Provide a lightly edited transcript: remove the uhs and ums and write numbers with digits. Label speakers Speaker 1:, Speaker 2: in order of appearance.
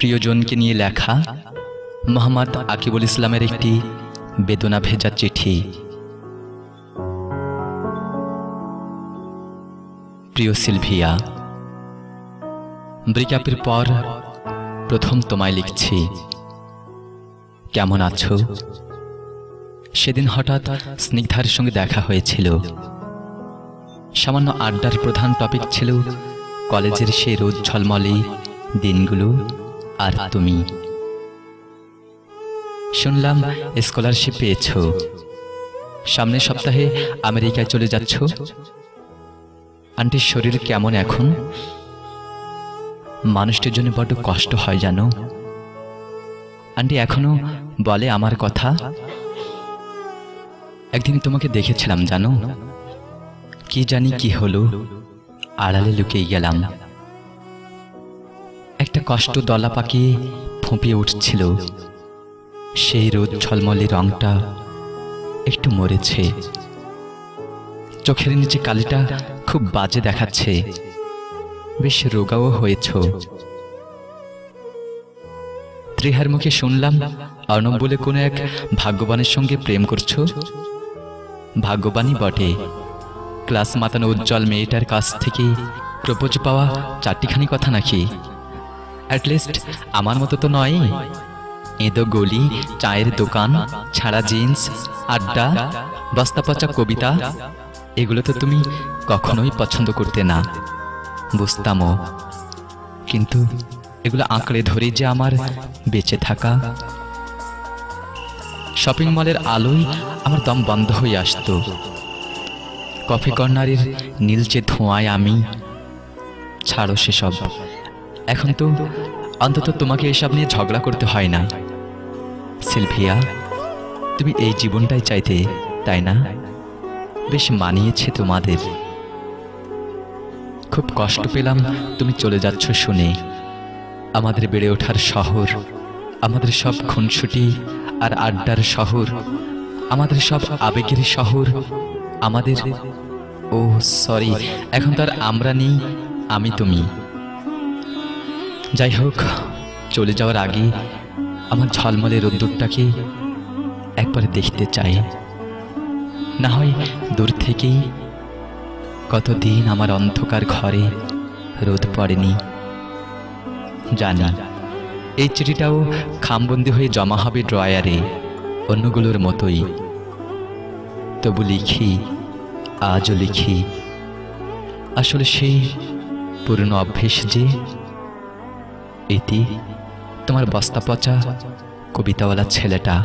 Speaker 1: প্রিয়জনকে নিয়ে লেখা মোহাম্মদ আকিবুল ইসলামের একটি বেদনা ভেজা চিঠি। প্রিয় সিলভিয়া, ব্রেকআপের পর প্রথম তোমায় লিখছি। কেমন আছো? সেদিন হঠাৎ স্নিগ্ধার সঙ্গে দেখা হয়েছিল। সামান্য আড্ডার প্রধান টপিক ছিল কলেজের সেই রোদ ঝলমলে দিনগুলো আর তুমি। শুনলাম স্কলারশিপ পেয়েছ, সামনের সপ্তাহে আমেরিকায় চলে যাচ্ছ। আন্টির শরীর কেমন এখন? মানুষটির জন্য বড্ড কষ্ট হয় জানো। আন্টি এখনো বলে আমার কথা। একদিন তোমাকে দেখেছিলাম জানো, কি জানি কি হলো, আড়ালে লুকিয়ে গেলাম। একটা কষ্ট দলা পাকিয়ে ফুঁপিয়ে উঠছিল। সেই রোদ ঝলমলে রংটা একটু মরেছে। চোখের নিচে কালিটা খুব বাজে দেখাচ্ছে। বেশ রোগাও হয়েছ। ত্রিহার মুখে শুনলাম অর্ণব বলে কোনো এক ভাগ্যবানের সঙ্গে প্রেম করছো। ভাগ্যবানই বটে, ক্লাস মাতানো উজ্জ্বল মেয়েটার কাছ থেকে প্রপোজ পাওয়া চারটিখানি কথা নাকি? অ্যাটলিস্ট আমার মতো তো নয়। এঁদো গলি, চায়ের দোকান, ছাড়া জিন্স, আড্ডা, বস্তা পচা কবিতা, এগুলো তো তুমি কখনোই পছন্দ করতে না, বুঝতামও। কিন্তু এগুলো আঁকড়ে ধরে যে আমার বেঁচে থাকা। শপিং মলের আলোয় আমার দম বন্ধ হয়ে আসতো। কফি কর্নারের নীলচে ধোঁয়ায় আমি। ছাড়ো সেসব, এখন তো অন্তত তোমাকে এসব নিয়ে ঝগড়া করতে হয় না। সিলভিয়া, তুমি এই জীবনটাই চাইতে, তাই না? বেশ মানিয়েছে তোমাদের। খুব কষ্ট পেলাম তুমি চলে যাচ্ছ শুনে। আমাদের বেড়ে ওঠার শহর, আমাদের সব খুনসুটি আর আড্ডার শহর, আমাদের সব আবেগের শহর, আমাদের, ও সরি, এখন তো আর আমরা নেই, আমি তুমি। যাই হোক, চলে যাওয়ার আগে আমার ঝলমলে রোদ্দুরটাকে একবার দেখতে চাই, না হয় দূর থেকেই। কতদিন আমার অন্ধকার ঘরে রোদ পড়েনি। জানি এই চিঠিটাও খামবন্দি হয়ে জমা হবে ড্রয়ারে, অন্যগুলোর মতোই। তবু লিখি, আজও লিখি। আসলে সেই পুরনো অভ্যেস যে। ইতি, তোমার বস্তা পচা কবিতাওয়ালা ছেলেটা।